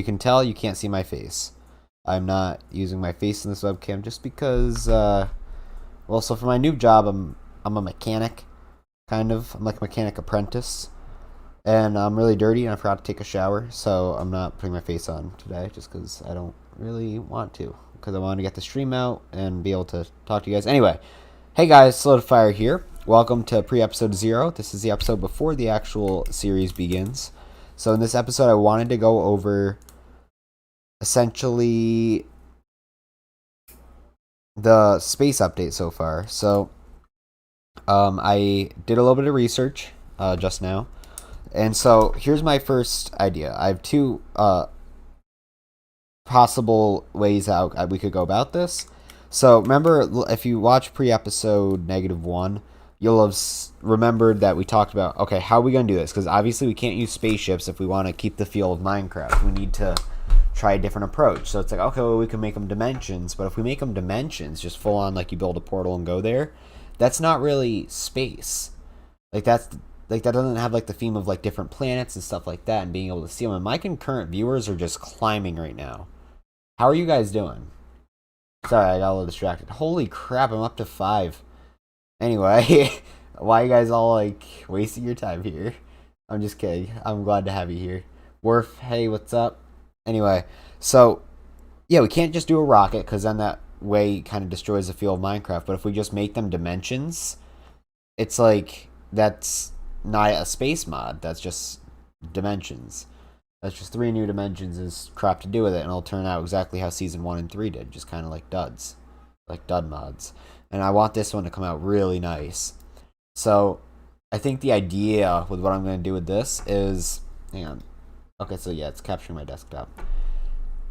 can tell, you can't see my face. I'm not using my face in this webcam just because, well, so for my new job, I'm a mechanic, kind of. I'm like a mechanic apprentice. And I'm really dirty and I forgot to take a shower, so I'm not putting my face on today just because I don't really want to. Because I want to get the stream out and be able to talk to you guys. Anyway, hey guys, Solidifier here. Welcome to pre-episode 0. This is the episode before the actual series begins. So in this episode, I wanted to go over essentially the space update so far. So I did a little bit of research just now. And so here's my first idea. I have two possible ways that we could go about this. So remember, if you watch pre-episode -1, you'll have remembered that we talked about, okay, how are we going to do this? Because obviously we can't use spaceships if we want to keep the feel of Minecraft. We need to try a different approach. So it's like, okay, well, we can make them dimensions. But if we make them dimensions, just full on like you build a portal and go there, that's not really space. Like that doesn't have like the theme of like different planets and stuff like that and being able to see them. And my concurrent viewers are just climbing right now. How are you guys doing? Sorry, I got a little distracted. Holy crap, I'm up to 5. Anyway, why are you guys all like wasting your time here? I'm just kidding. I'm glad to have you here. Worf, hey, what's up? Anyway, so yeah, we can't just do a rocket because then that way kind of destroys the feel of Minecraft. But if we just make them dimensions, it's like that's not a space mod. That's just dimensions. That's just 3 new dimensions is crap to do with it, and it'll turn out exactly how season 1 and 3 did, just kind of like duds, like dud mods. And I want this one to come out really nice. So I think the idea with what I'm going to do with this is, hang on. Okay, so yeah, it's capturing my desktop.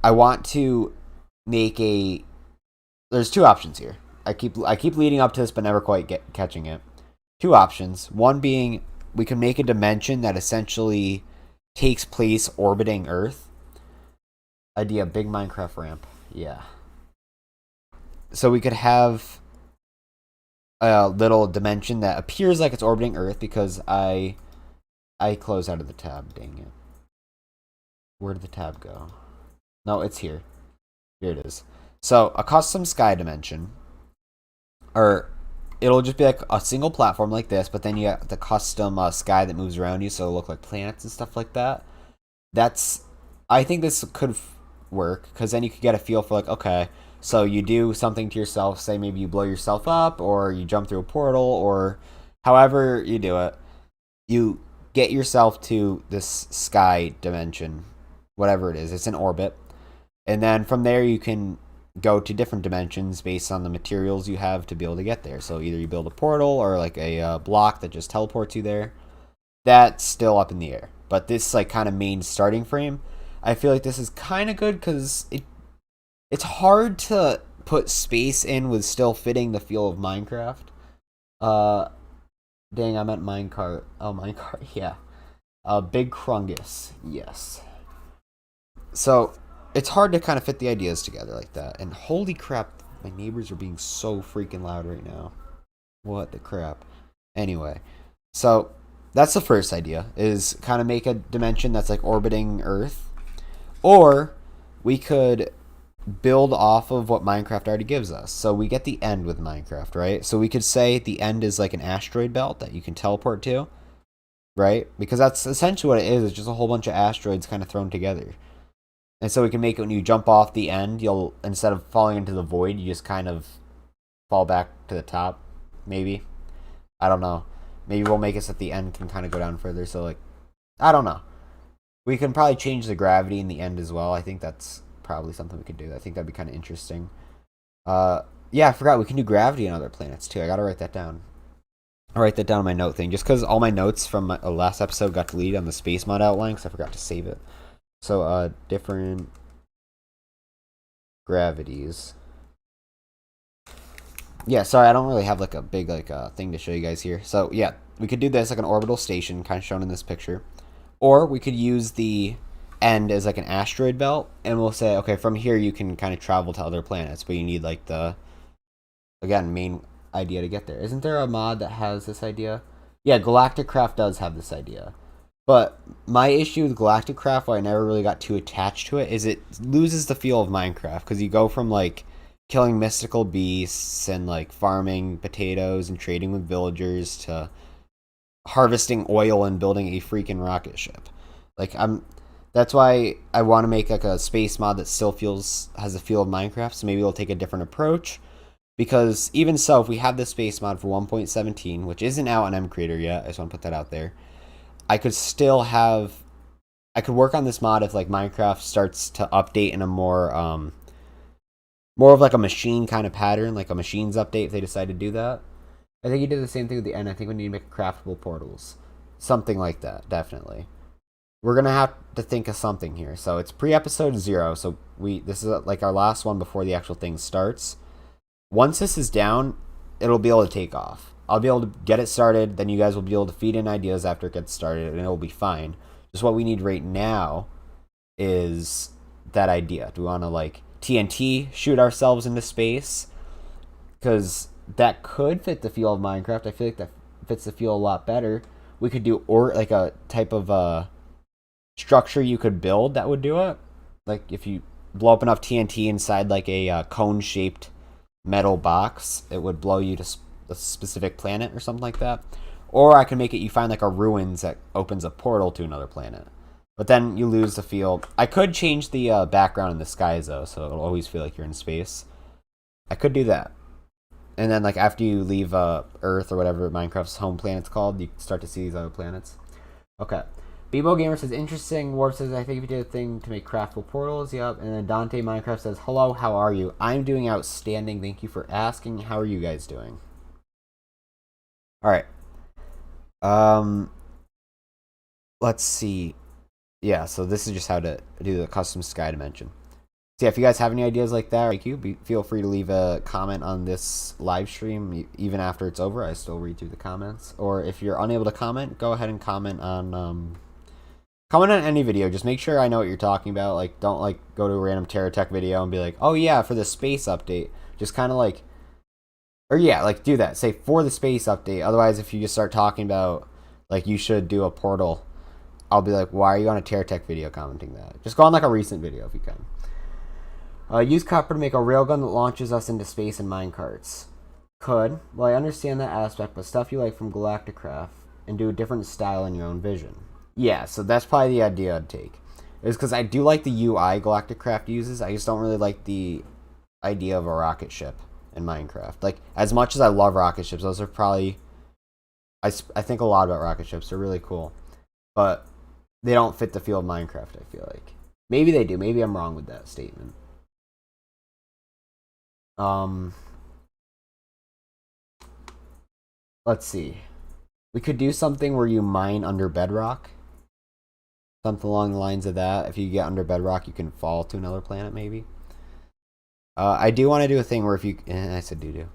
I want to make a. There's 2 options here. I keep leading up to this, but never quite catching it. 2 options. One being we can make a dimension that essentially takes place orbiting Earth. Idea, big Minecraft ramp. Yeah. So we could have a little dimension that appears like it's orbiting Earth because I closed out of the tab. Dang it. Where did the tab go? No, it's here. Here it is. So a custom sky dimension, or it'll just be like a single platform like this, but then you got the custom sky that moves around you, so it'll look like planets and stuff like that. I think this could work, because then you could get a feel for like, okay, so you do something to yourself, say maybe you blow yourself up, or you jump through a portal, or however you do it, you get yourself to this sky dimension, whatever it is, it's in orbit, and then from there you can go to different dimensions based on the materials you have to be able to get there. So either you build a portal or like a block that just teleports you there. That's still up in the air. But this like kind of main starting frame, I feel like this is kind of good because it's hard to put space in with still fitting the feel of Minecraft. Dang, I meant minecart. Oh, minecart, yeah. Big Krungus, yes. So it's hard to kind of fit the ideas together like that. And holy crap, my neighbors are being so freaking loud right now. What the crap. Anyway, so that's the first idea, is kind of make a dimension that's like orbiting Earth. Or we could build off of what Minecraft already gives us. So we get the end with Minecraft, right? So we could say the end is like an asteroid belt that you can teleport to, right? Because that's essentially what it is. It's just a whole bunch of asteroids kind of thrown together. And so we can make it when you jump off the end, you'll, instead of falling into the void, you just kind of fall back to the top, maybe. I don't know. Maybe we'll make it so that the end can kind of go down further. So, like, I don't know. We can probably change the gravity in the end as well. I think that's probably something we could do. I think that'd be kind of interesting. Yeah, I forgot. We can do gravity on other planets, too. I gotta write that down. I'll write that down on my note thing. Just because all my notes from my last episode got deleted on the space mod outline because I forgot to save it. So, different gravities. Yeah, sorry, I don't really have like a big thing to show you guys here. So, yeah, we could do this like an orbital station, kind of shown in this picture. Or we could use the end as like an asteroid belt, and we'll say, okay, from here you can kind of travel to other planets, but you need like the, again, main idea to get there. Isn't there a mod that has this idea? Yeah, Galactic Craft does have this idea. But my issue with Galacticraft, why I never really got too attached to it, is it loses the feel of Minecraft because you go from like killing mystical beasts and like farming potatoes and trading with villagers to harvesting oil and building a freaking rocket ship. Like I'm that's why I want to make like a space mod that still feels has a feel of Minecraft, so maybe we'll take a different approach. Because even so, if we have this space mod for 1.17, which isn't out on MCreator yet, I just want to put that out there. I could still have I could work on this mod if like Minecraft starts to update in a more of like a machine kind of pattern, like a machines update if they decide to do that. I think you did the same thing with the end. I think we need to make craftable portals. Something like that, definitely. We're gonna have to think of something here. So it's pre-episode 0, so this is like our last one before the actual thing starts. Once this is down, it'll be able to take off. I'll be able to get it started, then you guys will be able to feed in ideas after it gets started, and it'll be fine. Just what we need right now is that idea. Do we want to like TNT shoot ourselves into space? Because that could fit the feel of Minecraft. I feel like that fits the feel a lot better. We could do like a type of structure you could build that would do it. Like if you blow up enough TNT inside like a cone-shaped metal box, it would blow you to a specific planet or something like that. Or I can make it you find like a ruins that opens a portal to another planet. But then you lose the feel. I could change the background in the skies though, so it'll always feel like you're in space. I could do that. And then like after you leave Earth or whatever Minecraft's home planet's called, you start to see these other planets. Okay. Bebo Gamer says, interesting. Warp says, I think if you did a thing to make craftable portals. Yep. And then Dante Minecraft says, hello, how are you? I'm doing outstanding. Thank you for asking. How are you guys doing? Alright. Let's see. Yeah, so this is just how to do the custom sky dimension. So yeah, if you guys have any ideas like that, like feel free to leave a comment on this live stream. Even after it's over, I still read through the comments. Or if you're unable to comment, go ahead and comment on any video. Just make sure I know what you're talking about. Like, don't like go to a random Terra Tech video and be like, oh yeah, for the space update. Just kind of like, or yeah, like do that. Say for the space update. Otherwise, if you just start talking about like you should do a portal, I'll be like, why are you on a Terra Tech video commenting that? Just go on like a recent video if you can. Use copper to make a railgun that launches us into space in minecarts. Could. Well, I understand that aspect, but stuff you like from Galacticraft and do a different style in your own vision. Yeah, so that's probably the idea I'd take. Is because I do like the UI Galacticraft uses. I just don't really like the idea of a rocket ship in Minecraft. Like, as much as I love rocket ships, those are probably... I think a lot about rocket ships. They're really cool. But they don't fit the feel of Minecraft, I feel like. Maybe they do. Maybe I'm wrong with that statement. Let's see. We could do something where you mine under bedrock. Something along the lines of that. If you get under bedrock, you can fall to another planet, maybe. I do want to do a thing where if you... I said doo-doo.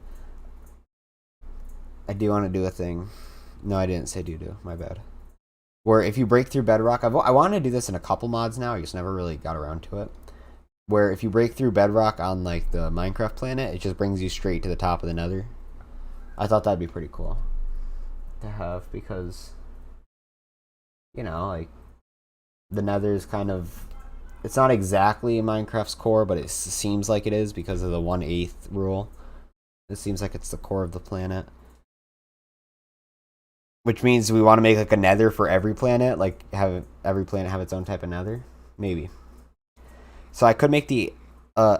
I do want to do a thing. No, I didn't say doo-doo. My bad. Where if you break through bedrock... I want to do this in a couple mods now. I just never really got around to it. Where if you break through bedrock on like the Minecraft planet, it just brings you straight to the top of the nether. I thought that'd be pretty cool to have because, you know, like the nether is kind of, it's not exactly Minecraft's core, but it seems like it is because of the 1/8 rule. It seems like it's the core of the planet. Which means we want to make like a nether for every planet, like have every planet have its own type of nether? Maybe. So I could make the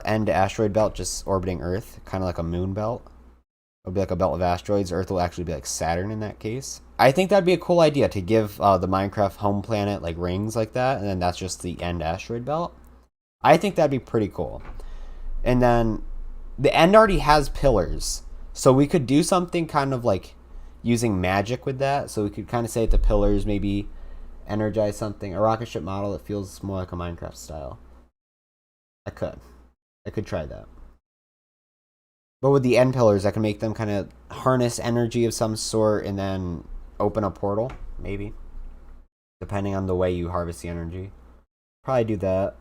end asteroid belt just orbiting Earth, kind of like a moon belt. It'll be like a belt of asteroids. Earth will actually be like Saturn in that case. I think that'd be a cool idea to give the Minecraft home planet like rings like that, and then that's just the end asteroid belt. I think that'd be pretty cool. And then the end already has pillars, so we could do something kind of like using magic with that. So we could kind of say that the pillars maybe energize something, a rocket ship model that feels more like a Minecraft style. I could try that. But with the end pillars, I can make them kind of harness energy of some sort and then open a portal, maybe. Depending on the way you harvest the energy. Probably do that.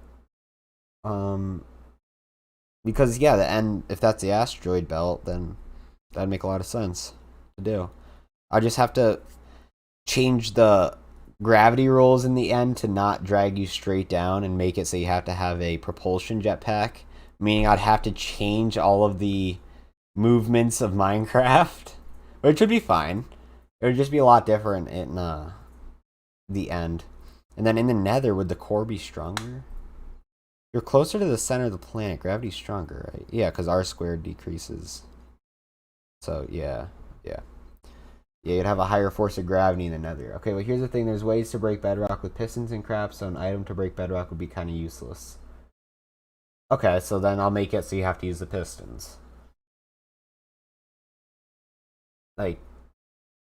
Because, yeah, the end, if that's the asteroid belt, then that'd make a lot of sense to do. I just have to change the gravity rules in the end to not drag you straight down and make it so you have to have a propulsion jetpack, meaning I'd have to change all of the movements of Minecraft, which would be fine. It would just be a lot different in the end. And then in the nether, would the core be stronger? You're closer to the center of the planet. Gravity's stronger, right? Yeah, because R squared decreases. So, yeah. Yeah, you'd have a higher force of gravity in the nether. Okay, well, here's the thing. There's ways to break bedrock with pistons and crap, so an item to break bedrock would be kind of useless. Okay, so then I'll make it so you have to use the pistons. Like,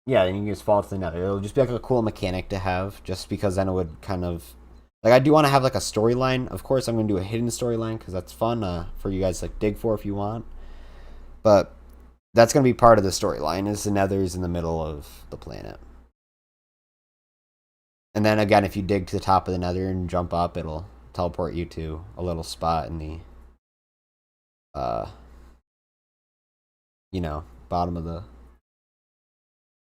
yeah, then you can just fall to the nether. It'll just be like a cool mechanic to have, just because then it would kind of... Like, I do want to have, like, a storyline. Of course, I'm going to do a hidden storyline, because that's fun for you guys to, like, dig for if you want. But that's going to be part of the storyline, is the nether's in the middle of the planet. And then, again, if you dig to the top of the nether and jump up, it'll teleport you to a little spot in the, bottom of the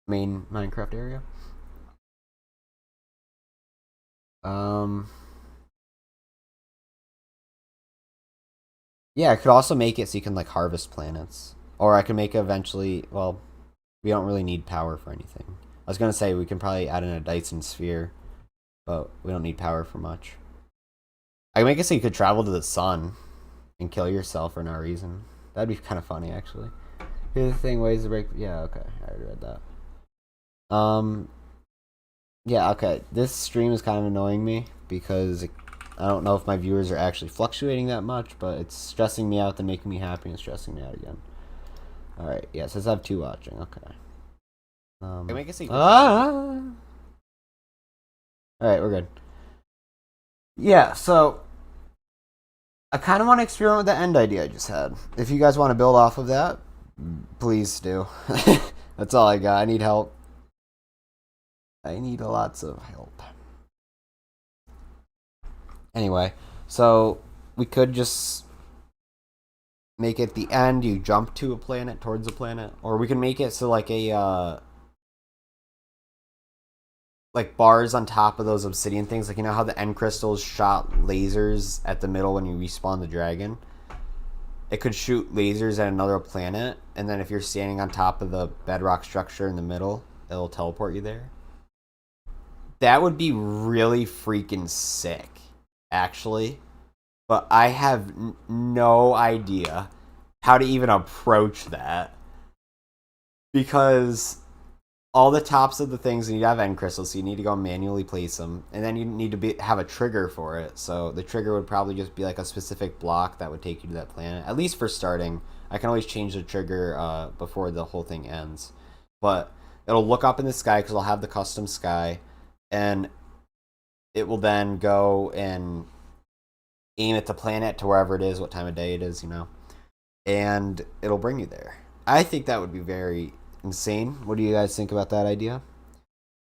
main Minecraft area. Yeah, I could also make it so you can, like, harvest planets. Or I can make it eventually... Well, we don't really need power for anything. I was going to say we can probably add in a Dyson sphere, but we don't need power for much. I can make it so you could travel to the sun and kill yourself for no reason. That'd be kind of funny, actually. Here's the thing, ways to break... Yeah, okay. I already read that. Yeah, okay. This stream is kind of annoying me because I don't know if my viewers are actually fluctuating that much, but it's stressing me out, then making me happy and stressing me out again. Alright, yeah, it says I have 2 watching. Okay. Can make it so you can... Alright, we're good. Yeah, so I kind of want to experiment with the end idea I just had. If you guys want to build off of that, please do. That's all I got. I need help. I need lots of help. Anyway, so we could just make it the end. You jump to a planet, towards a planet. Or we can make it so like a... like bars on top of those obsidian things. Like, you know how the end crystals shot lasers at the middle when you respawn the dragon? It could shoot lasers at another planet, and then if you're standing on top of the bedrock structure in the middle, it'll teleport you there. That would be really freaking sick, actually. But I have no idea how to even approach that. Because all the tops of the things need to have end crystals, so you need to go manually place them. And then you need to have a trigger for it. So the trigger would probably just be like a specific block that would take you to that planet. At least for starting. I can always change the trigger before the whole thing ends. But it'll look up in the sky because it'll have the custom sky. And it will then go and aim at the planet to wherever it is, what time of day it is, you know. And it'll bring you there. I think that would be very insane. What do you guys think about that idea?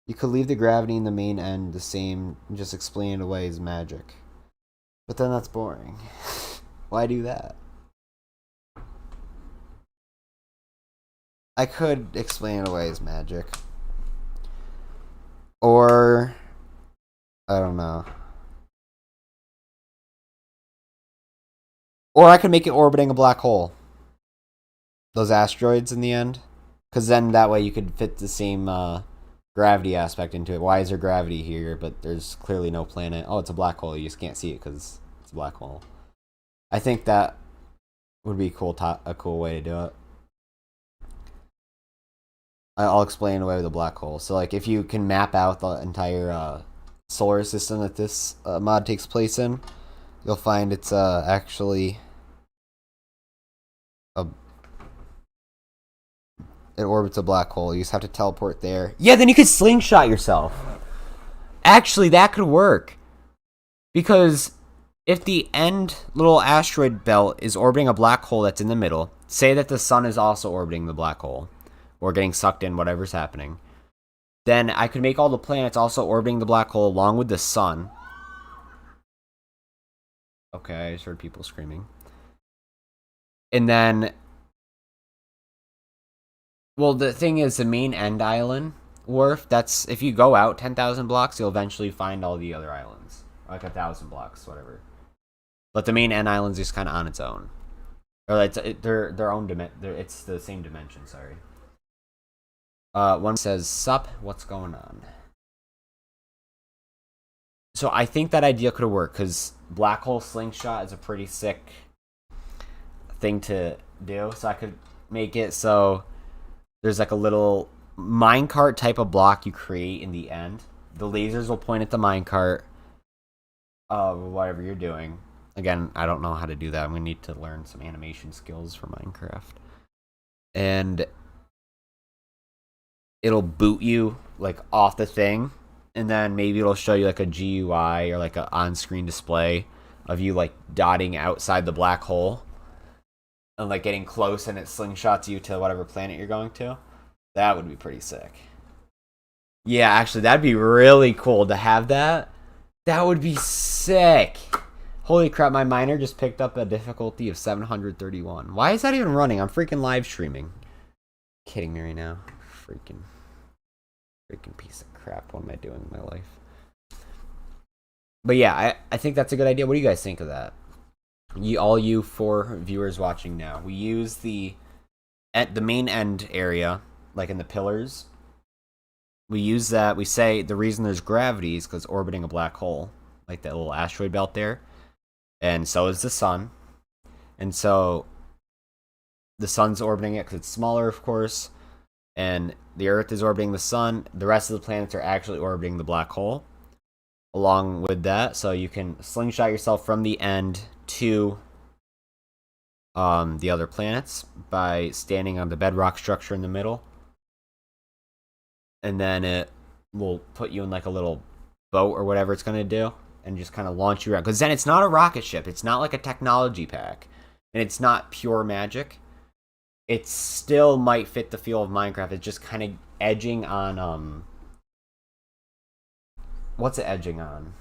You could leave the gravity in the main end the same and just explain it away as magic. But then that's boring. Why do that? I could explain it away as magic. Or... I don't know. Or I could make it orbiting a black hole. Those asteroids in the end. Because then that way you could fit the same gravity aspect into it. Why is there gravity here, but there's clearly no planet? Oh, it's a black hole. You just can't see it because it's a black hole. I think that would be a cool way to do it. I'll explain away with a black hole. So, like, if you can map out the entire solar system that this mod takes place in, you'll find it's actually it orbits a black hole. You just have to teleport there. Yeah, then you could slingshot yourself. Actually, that could work. Because if the end little asteroid belt is orbiting a black hole that's in the middle, say that the sun is also orbiting the black hole, or getting sucked in, whatever's happening, then I could make all the planets also orbiting the black hole along with the sun. Okay, I just heard people screaming. And then... Well, the thing is, the main end island wharf, that's if you go out 10,000 blocks, you'll eventually find all the other islands, like 1,000 blocks, whatever. But the main end island's just kind of on its own, or they're their own it's the same dimension. Sorry. One says, "Sup, what's going on?" So I think that idea could have worked because black hole slingshot is a pretty sick thing to do. So I could make it so there's like a little minecart type of block you create in the end. The lasers will point at the minecart. Whatever you're doing. Again, I don't know how to do that. I'm gonna need to learn some animation skills for Minecraft. And it'll boot you like off the thing, and then maybe it'll show you like a GUI or like an on-screen display of you like dotting outside the black hole and like getting close, and it slingshots you to whatever planet you're going to. That would be pretty sick. Yeah, actually, that'd be really cool to have that. That would be sick. Holy crap, my miner just picked up a difficulty of 731. Why is that even running? I'm freaking live streaming. Kidding me right now. Freaking piece of crap. What am I doing in my life? But yeah, I think that's a good idea. What do you guys think of that? All you 4 viewers watching now. We use the main end area, like in the pillars. We use that. We say the reason there's gravity is because orbiting a black hole, like that little asteroid belt there. And so is the sun. And so the sun's orbiting it because it's smaller, of course. And the Earth is orbiting the sun. The rest of the planets are actually orbiting the black hole along with that. So you can slingshot yourself from the end to the other planets by standing on the bedrock structure in the middle. And then it will put you in like a little boat or whatever it's going to do and just kind of launch you around. Because then it's not a rocket ship. It's not like a technology pack. And it's not pure magic. It still might fit the feel of Minecraft. It's just kind of edging on, what's it edging on?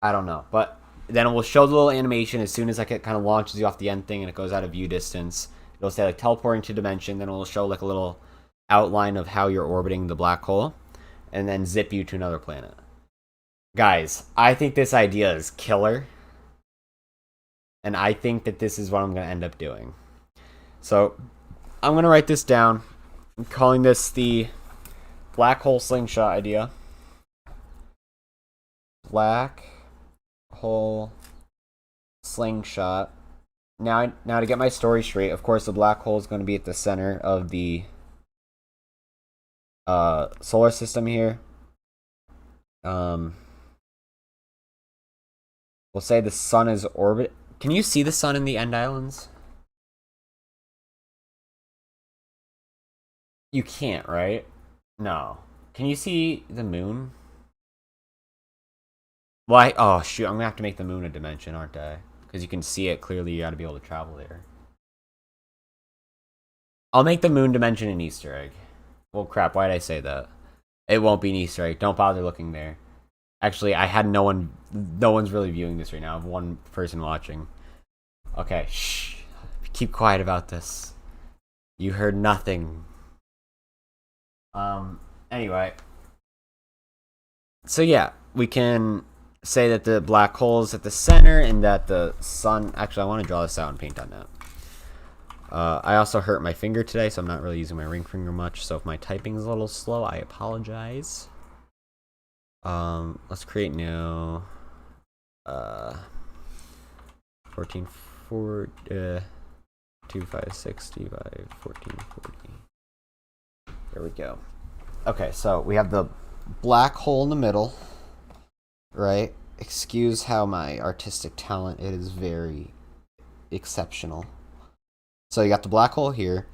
I don't know. But then it will show the little animation as soon as like it kind of launches you off the end thing and it goes out of view distance. It'll say like teleporting to dimension. Then it will show like a little outline of how you're orbiting the black hole. And then zip you to another planet. Guys, I think this idea is killer. And I think that this is what I'm going to end up doing. So, I'm going to write this down. I'm calling this the black hole slingshot idea. Black hole slingshot. Now to get my story straight, of course, the black hole is going to be at the center of the solar system here. We'll say the sun is orbit. Can you see the sun in the end islands? You can't, right? No. Can you see the moon? Why? Oh shoot! I'm gonna have to make the moon a dimension, aren't I? Because you can see it clearly. You got to be able to travel there. I'll make the moon dimension an Easter egg. Well, crap. Why did I say that? It won't be an Easter egg. Don't bother looking there. Actually, I had no one. No one's really viewing this right now. I have one person watching. Okay, shh. Keep quiet about this. You heard nothing. Anyway. So yeah, we can say that the black hole is at the center and that the sun... Actually, I want to draw this out and paint on that. I also hurt my finger today, so I'm not really using my ring finger much. So if my typing is a little slow, I apologize. Let's create new 256 by 1440. There we go. Okay, so we have the black hole in the middle, right? Excuse how my artistic talent is very exceptional. So you got the black hole here.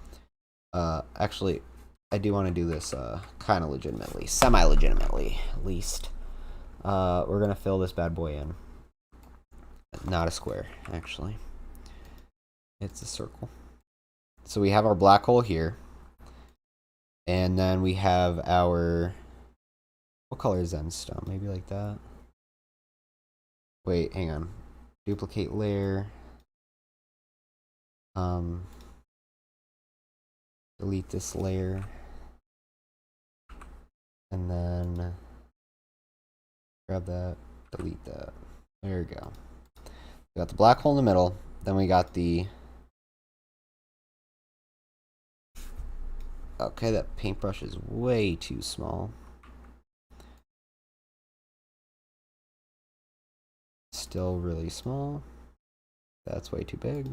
Actually, I do want to do this kind of legitimately, semi-legitimately, at least. We're gonna fill this bad boy in. Not a square, actually. It's a circle. So we have our black hole here. And then we have our... What color is Zenstone? Maybe like that? Wait, hang on. Duplicate layer. delete this layer. And then grab that, delete that. There we go. We got the black hole in the middle. Then we got the... Okay, that paintbrush is way too small. Still really small. That's way too big.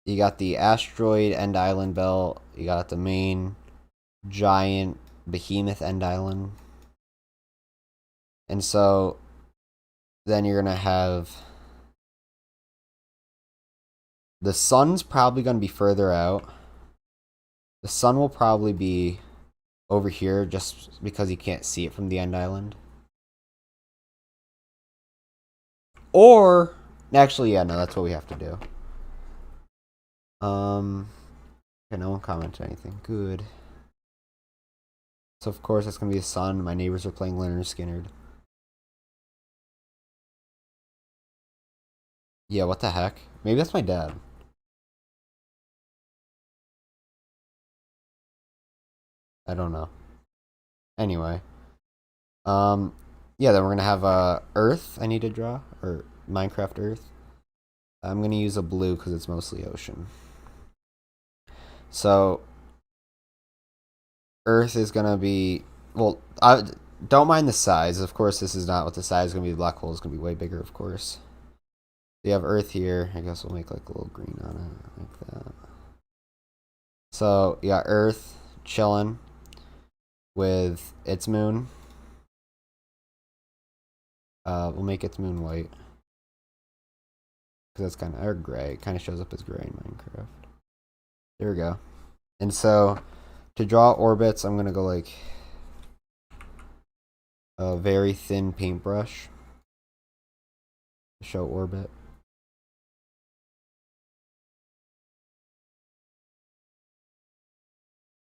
You got the asteroid end island belt. You got the main giant behemoth end island. And so then you're going to have... The sun's probably going to be further out. The sun will probably be over here just because you can't see it from the end island. Or, actually, yeah, no, that's what we have to do. Okay, no one commented anything. Good. So, of course, it's going to be the sun. My neighbors are playing Leonard Skinner. Yeah, what the heck? Maybe that's my dad. I don't know. Anyway. Yeah, then we're going to have Earth I need to draw. Or Minecraft Earth. I'm going to use a blue because it's mostly ocean. So, Earth is going to be... Well, I don't mind the size. Of course, this is not what the size is going to be. The black hole is going to be way bigger, of course. You have Earth here. I guess we'll make like a little green on it. Like that. So, you got Earth chilling with its moon. We'll make its moon white. Because that's kind of... Or gray. It kind of shows up as gray in Minecraft. There we go. And so, to draw orbits, I'm going to go like a very thin paintbrush to show orbit.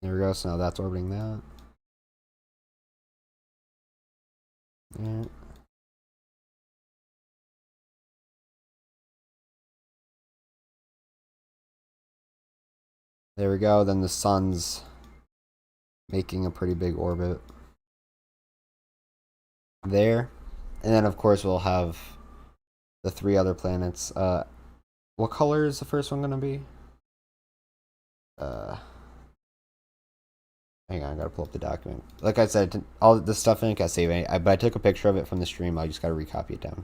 There we go. So now that's orbiting that. Yeah. There we go. Then the sun's making a pretty big orbit there. And then, of course, we'll have the 3 other planets. What color is the first one going to be? Hang on, I gotta pull up the document. Like I said, all the stuff in it got saved. But I took a picture of it from the stream. I just gotta recopy it down.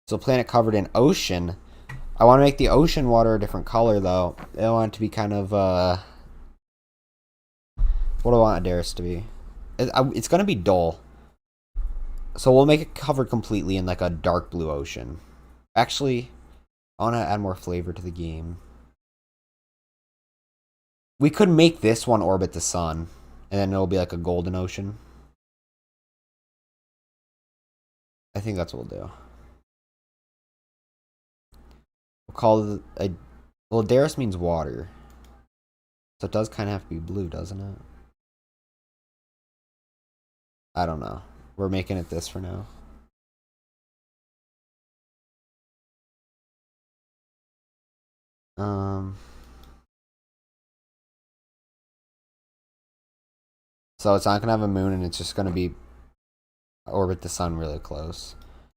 So, planet covered in ocean. I want to make the ocean water a different color, though. I want it to be kind of, what do I want Adaris to be? It's gonna be dull. So we'll make it covered completely in like a dark blue ocean. Actually, I want to add more flavor to the game. We could make this one orbit the sun, and then it'll be like a golden ocean. I think that's what we'll do. We'll call it well, Adaris means water. So it does kind of have to be blue, doesn't it? I don't know. We're making it this for now. So it's not going to have a moon, and it's just going to be orbit the sun really close.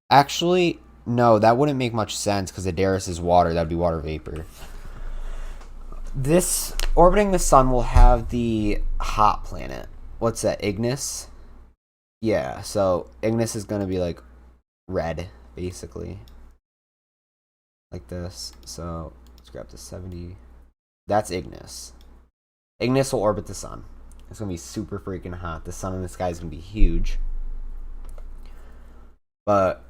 Actually, no, that wouldn't make much sense because Adaris is water. That would be water vapor. This orbiting the sun will have the hot planet. What's that, Ignis? Yeah, so Ignis is going to be like red, basically. Like this. So let's grab the 70. That's Ignis. Ignis will orbit the sun. It's going to be super freaking hot. The sun in the sky is going to be huge. But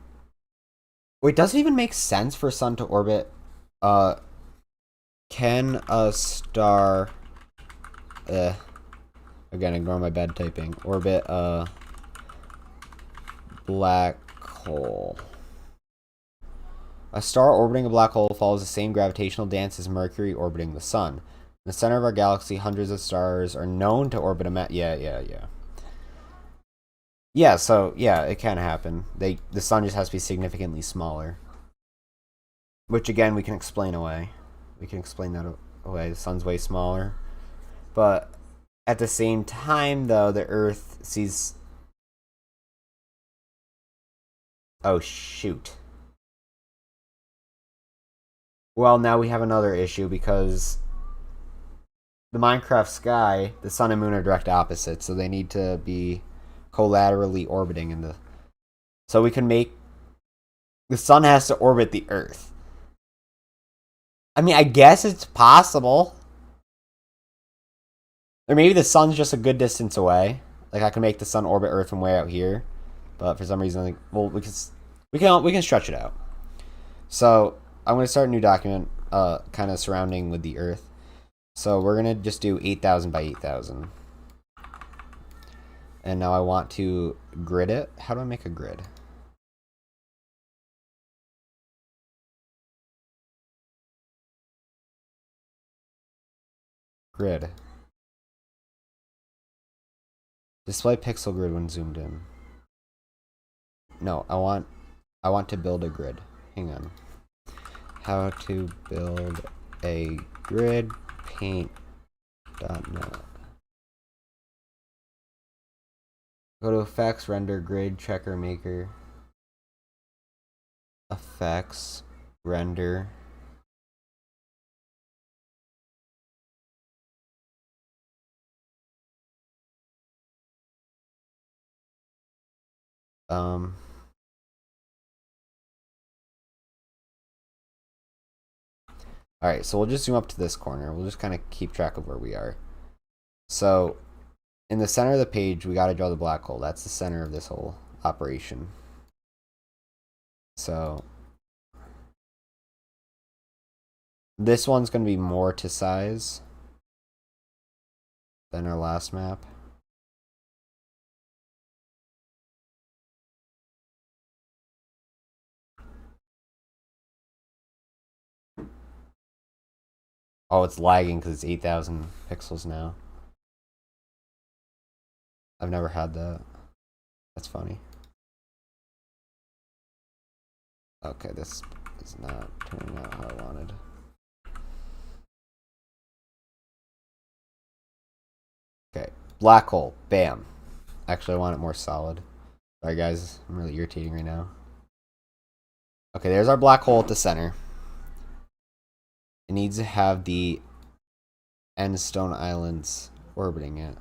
wait, does it even make sense for a sun to orbit? Can a star... Again, ignore my bad typing. Orbit a black hole. A star orbiting a black hole follows the same gravitational dance as Mercury orbiting the sun. In the center of our galaxy, hundreds of stars are known to orbit a Yeah, so, yeah, it can happen. The sun just has to be significantly smaller. Which, again, we can explain away. We can explain that away. The sun's way smaller. But at the same time, though, the Earth sees... Oh, shoot. Well, now we have another issue because the Minecraft sky, the sun and moon are direct opposites, so they need to be collaterally orbiting in the... So we can make... The sun has to orbit the Earth. I mean, I guess it's possible. Or maybe the sun's just a good distance away. Like, I can make the sun orbit Earth from way out here. But for some reason, like, well, we can stretch it out. So, I'm going to start a new document kind of surrounding with the Earth. So, we're going to just do 8,000 by 8,000. And now I want to grid it. How do I make a grid? Grid. Display pixel grid when zoomed in. No, I want to build a grid. Hang on. How to build a grid paint.net. Go to effects, render, grid, checker, maker. Effects, render. Alright, so we'll just zoom up to this corner. We'll just kind of keep track of where we are. So, in the center of the page, we got to draw the black hole. That's the center of this whole operation. So, this one's going to be more to size than our last map. Oh, it's lagging because it's 8,000 pixels now. I've never had that. That's funny. Okay, this is not turning out how I wanted. Okay, black hole. Bam. Actually, I want it more solid. Sorry, guys. I'm really irritating right now. Okay, there's our black hole at the center. It needs to have the Endstone Islands orbiting it.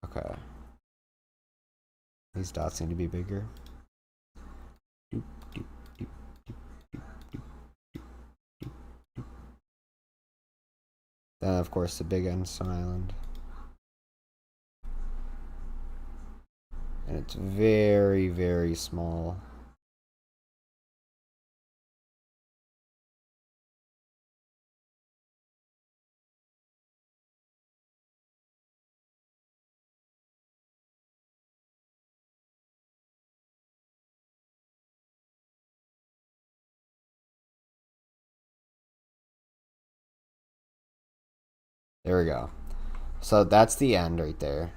Okay. These dots need to be bigger. Then, of course, the big Endstone Island. And it's very, very small. There we go. So that's the end right there.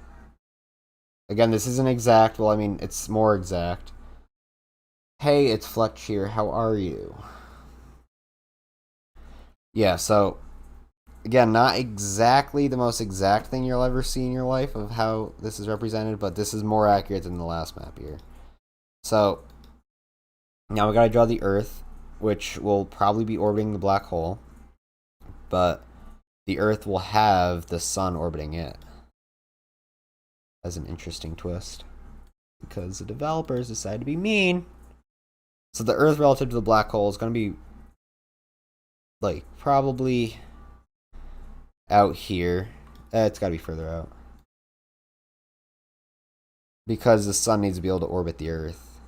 Again, this isn't exact. Well, I mean, it's more exact. Hey, it's Fletch here. How are you? Yeah, so again, not exactly the most exact thing you'll ever see in your life of how this is represented, but this is more accurate than the last map here. So now we gotta draw the Earth, which will probably be orbiting the black hole, but the Earth will have the sun orbiting it. That's an interesting twist, because the developers decided to be mean. So the Earth relative to the black hole is going to be like probably out here. It's got to be further out, because the sun needs to be able to orbit the Earth.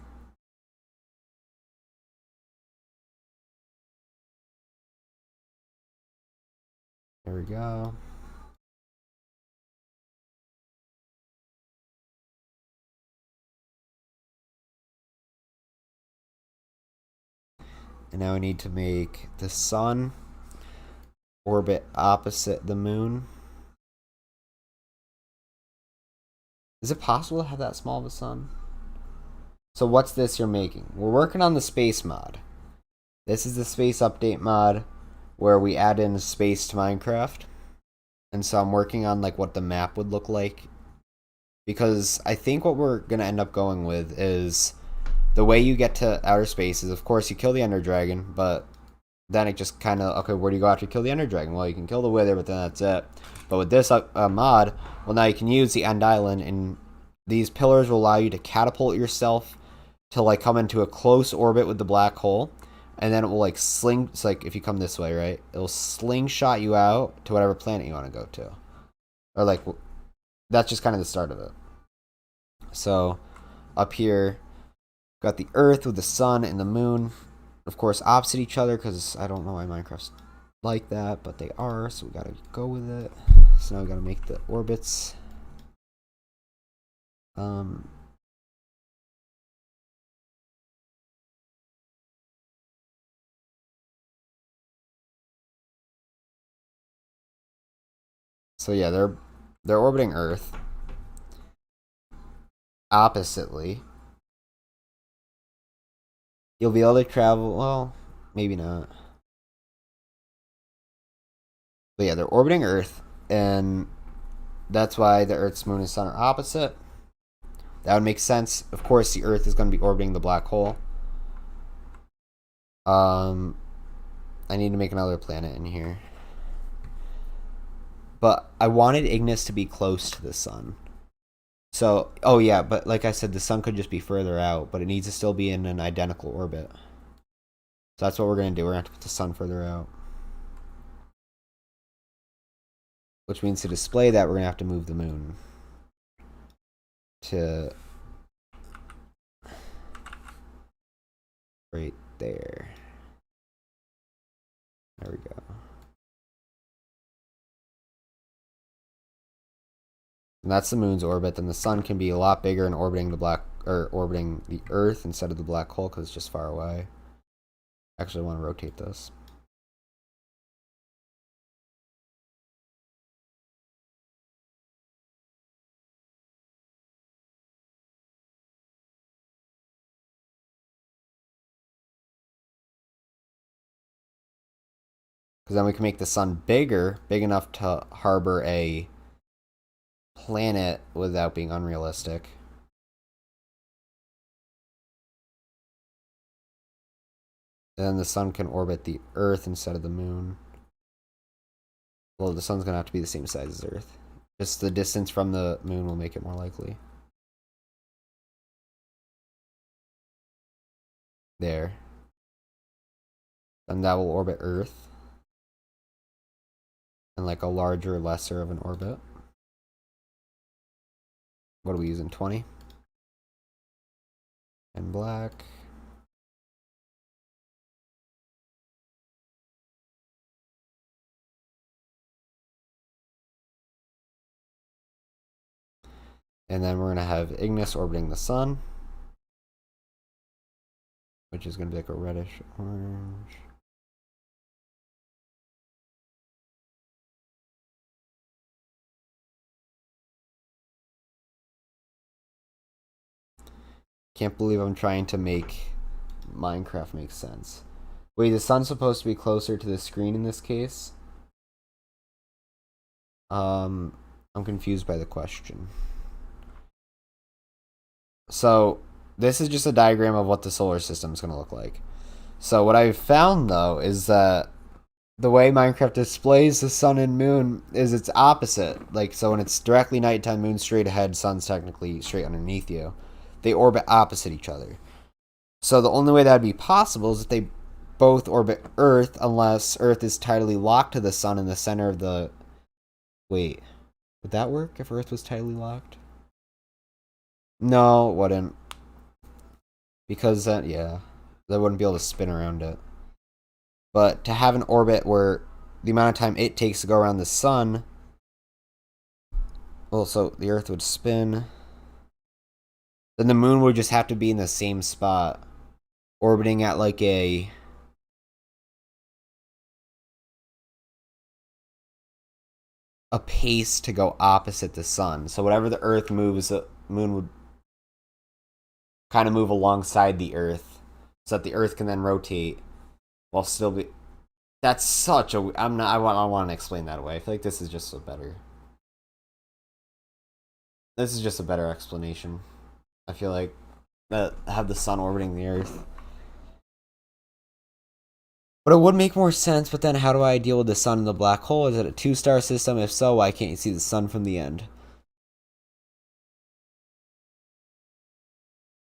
There we go. And now we need to make the sun orbit opposite the moon. Is it possible to have that small of a sun? So what's this you're making? We're working on the space mod. This is the space update mod where we add in space to Minecraft. And so I'm working on like what the map would look like. Because I think what we're going to end up going with is the way you get to outer space is, of course, you kill the Ender Dragon, but then it just kind of, okay, where do you go after you kill the Ender Dragon? Well, you can kill the Wither, but then that's it. But with this mod, well, now you can use the End Island, and these pillars will allow you to catapult yourself to like come into a close orbit with the black hole, and then it will like sling. It's like if you come this way, right? It'll slingshot you out to whatever planet you want to go to, or like that's just kind of the start of it. So up here, got the Earth with the sun and the moon, of course, opposite each other because I don't know why Minecraft's like that, but they are. So we gotta go with it. So now we gotta make the orbits. So yeah, they're orbiting Earth. Oppositely, you'll be able to travel. Well, maybe not. But yeah, they're orbiting Earth, and that's why the Earth's moon and sun are opposite. That would make sense. Of course, the Earth is going to be orbiting the black hole. I need to make another planet in here. But I wanted Ignis to be close to the sun. So, oh yeah, but like I said, the sun could just be further out, but it needs to still be in an identical orbit. So that's what we're going to do. We're going to have to put the sun further out. Which means to display that, we're going to have to move the moon to right there. There we go. And that's the moon's orbit. Then the sun can be a lot bigger and orbiting orbiting the Earth instead of the black hole because it's just far away. Actually, I want to rotate this. Because then we can make the sun bigger, big enough to harbor a planet without being unrealistic. And then the sun can orbit the Earth instead of the moon. Well, the sun's going to have to be the same size as Earth. Just the distance from the moon will make it more likely. There. And that will orbit Earth. And like a larger, lesser of an orbit. What are we using? 20? And black. And then we're going to have Ignis orbiting the sun, which is going to be like a reddish orange. Can't believe I'm trying to make Minecraft make sense. Wait, the sun's supposed to be closer to the screen in this case? I'm confused by the question. So, this is just a diagram of what the solar system is going to look like. So, what I've found, though, is that the way Minecraft displays the sun and moon is it's opposite. Like, so when it's directly nighttime, moon's straight ahead, sun's technically straight underneath you. They orbit opposite each other. So, the only way that would be possible is if they both orbit Earth, unless Earth is tidally locked to the sun in the center of the... Wait, would that work if Earth was tidally locked? No, it wouldn't. Because that, yeah, they wouldn't be able to spin around it. But to have an orbit where the amount of time it takes to go around the sun, well, so the Earth would spin, then the moon would just have to be in the same spot, orbiting at like a... a pace to go opposite the sun. So whatever the Earth moves, the moon would kind of move alongside the Earth, so that the Earth can then rotate while still be. That's such a. I'm not. I want to explain that away. I feel like this is just a better. This is just a better explanation. I feel like that have the sun orbiting the Earth. But it would make more sense, but then how do I deal with the sun and the black hole? Is it a 2-star system? If so, why can't you see the sun from the end?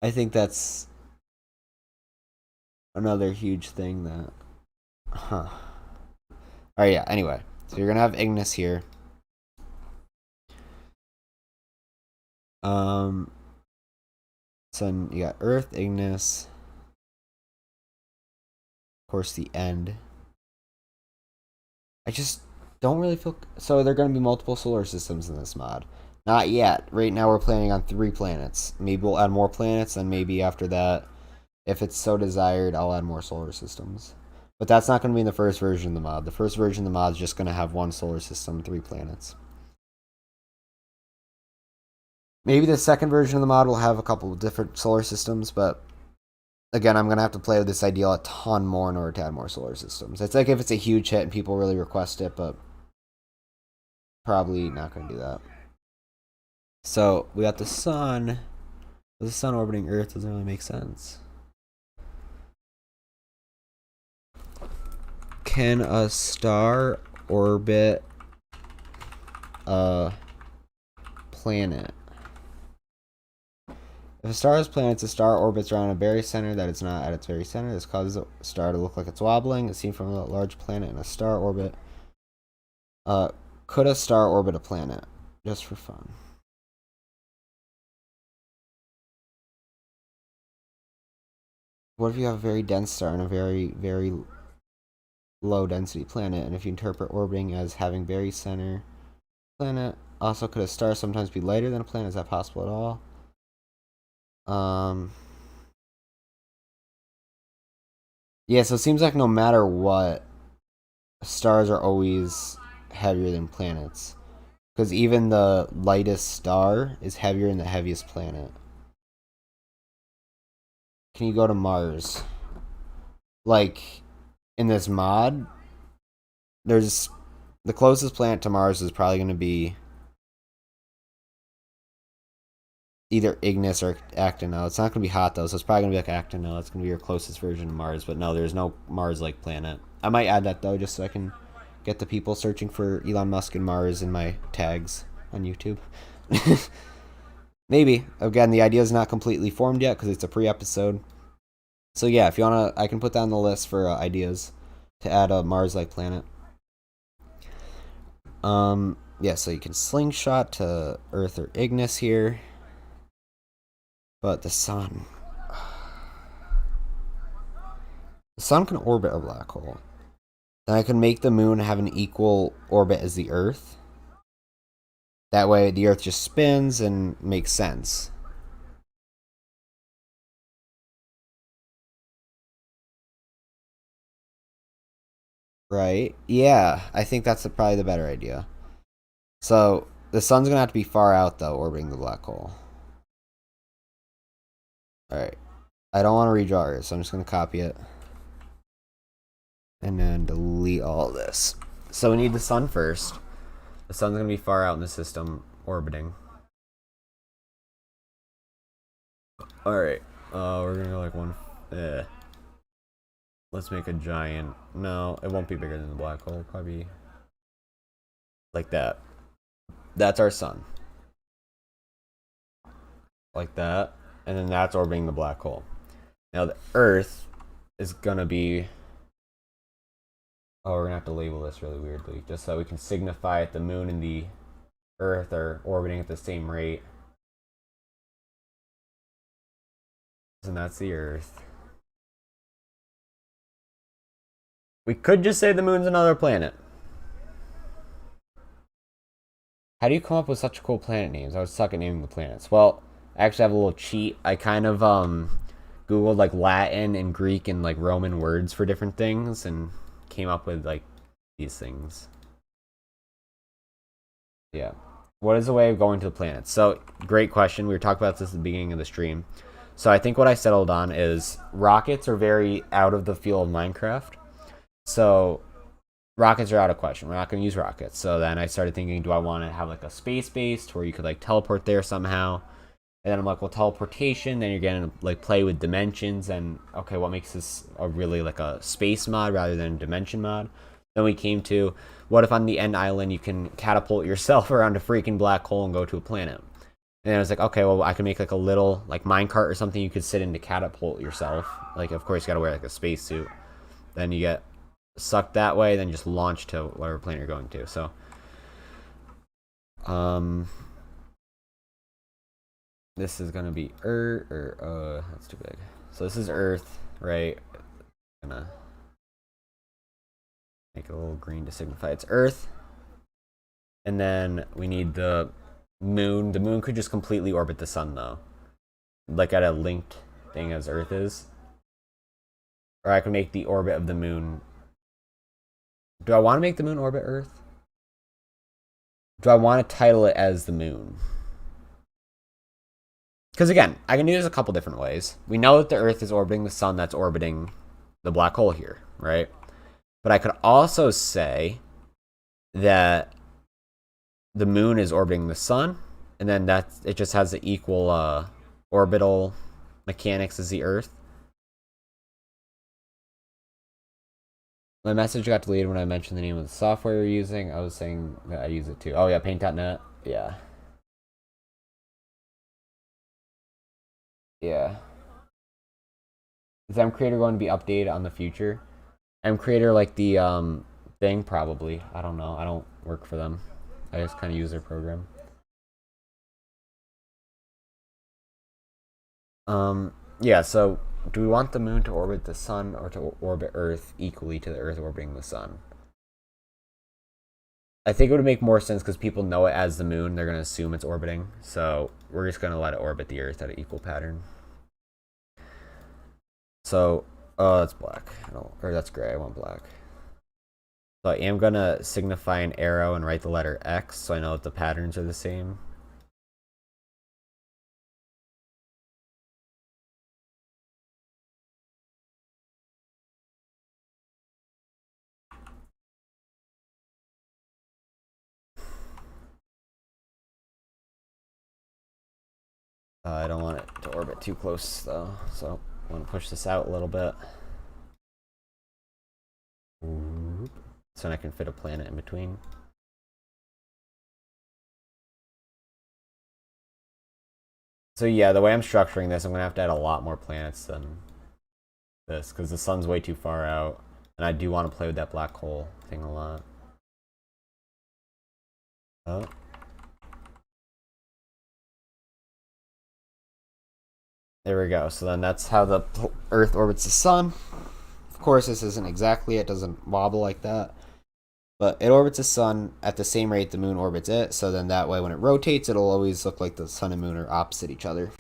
I think that's another huge thing that... Huh. Alright, yeah, anyway. So you're going to have Ignis here. So you got Earth, Ignis. Of course, the end. I just don't really feel... So there are going to be multiple solar systems in this mod. Not yet. Right now we're planning on 3 planets. Maybe we'll add more planets, and maybe after that, if it's so desired, I'll add more solar systems. But that's not going to be in the first version of the mod. The first version of the mod is just going to have 1 solar system, 3 planets. Maybe the second version of the mod will have a couple of different solar systems, but again, I'm going to have to play with this idea a ton more in order to add more solar systems. It's like if it's a huge hit and people really request it, but probably not going to do that. So we got the sun. The sun orbiting Earth doesn't really make sense. Can a star orbit a planet? If a star is planets, a star orbits around a very center that is not at its very center. This causes a star to look like it's wobbling. It's seen from a large planet in a star orbit. Could a star orbit a planet? Just for fun. What if you have a very dense star and a very, very low density planet, and if you interpret orbiting as having very center planet, also could a star sometimes be lighter than a planet? Is that possible at all? Yeah, so it seems like no matter what, stars are always heavier than planets. Because even the lightest star is heavier than the heaviest planet. Can you go to Mars? Like, in this mod, there's... The closest planet to Mars is probably going to be either Ignis or Actinel. It's not going to be hot, though, so it's probably going to be like Actinel. It's going to be your closest version of Mars. But no, there's no Mars-like planet. I might add that, though, just so I can get the people searching for Elon Musk and Mars in my tags on YouTube. Maybe. Again, the idea is not completely formed yet because it's a pre-episode. So yeah, if you want to, I can put that on the list for ideas to add a Mars-like planet. Yeah, so you can slingshot to Earth or Ignis here. But the sun... The sun can orbit a black hole. Then I can make the moon have an equal orbit as the Earth. That way the Earth just spins and makes sense. Right? Yeah, I think that's probably the better idea. So, the sun's going to have to be far out, though, orbiting the black hole. Alright. I don't want to redraw it, so I'm just going to copy it. And then delete all this. So we need the sun first. The sun's going to be far out in the system, orbiting. Alright. We're going to go like one... Let's make a giant... No, it won't be bigger than the black hole. It'll probably be like that. That's our sun. Like that. And then that's orbiting the black hole. Now the Earth is going to be... Oh, we're going to have to label this really weirdly. Just so we can signify that the moon and the Earth are orbiting at the same rate. And that's the Earth. We could just say the moon's another planet. How do you come up with such cool planet names? I would suck at naming the planets. Well, I actually have a little cheat. I kind of Googled like Latin and Greek and like Roman words for different things and came up with like these things. Yeah. What is the way of going to the planets? So, great question. We were talking about this at the beginning of the stream. So, I think what I settled on is rockets are very out of the field of Minecraft. So, rockets are out of question. We're not going to use rockets. So, then I started thinking, do I want to have like a space base where you could like teleport there somehow? And then I'm like, well, teleportation, then you're going to like play with dimensions. And okay, what makes this a really like a space mod rather than a dimension mod? Then we came to, what if on the end island you can catapult yourself around a freaking black hole and go to a planet? And then I was like, okay, well, I can make like a little like minecart or something you could sit in to catapult yourself. Like, of course, you got to wear like a spacesuit. Then you get sucked that way, then just launch to whatever planet you're going to. So, this is gonna be Earth, or that's too big. So this is Earth, right? Gonna make it a little green to signify it's Earth. And then we need the moon. The moon could just completely orbit the sun, though. Like at a linked thing as Earth is. Or I could make the orbit of the moon. Do I want to make the moon orbit Earth? Do I want to title it as the moon? Because again, I can do this a couple different ways. We know that the Earth is orbiting the sun that's orbiting the black hole here, right? But I could also say that the moon is orbiting the sun, and then it just has the equal orbital mechanics as the Earth. My message got deleted when I mentioned the name of the software you're using. I was saying that I use it too. Oh yeah, Paint.net. Yeah. Yeah. Is MCreator going to be updated on the future? MCreator, like the thing, probably. I don't know. I don't work for them. I just kind of use their program. Yeah, so do we want the moon to orbit the sun or to orbit Earth equally to the Earth orbiting the sun? I think it would make more sense because people know it as the moon. They're going to assume it's orbiting. So we're just going to let it orbit the Earth at an equal pattern. So, that's black. Or that's gray. I want black. So I am going to signify an arrow and write the letter X so I know that the patterns are the same. I don't want it to orbit too close, though, so I want to push this out a little bit. So I can fit a planet in between. So yeah, the way I'm structuring this, I'm going to have to add a lot more planets than this, because the sun's way too far out, and I do want to play with that black hole thing a lot. Oh. There we go. So then that's how the Earth orbits the sun. Of course, this isn't exactly, it doesn't wobble like that. But it orbits the sun at the same rate the moon orbits it. So then that way when it rotates, it'll always look like the sun and moon are opposite each other.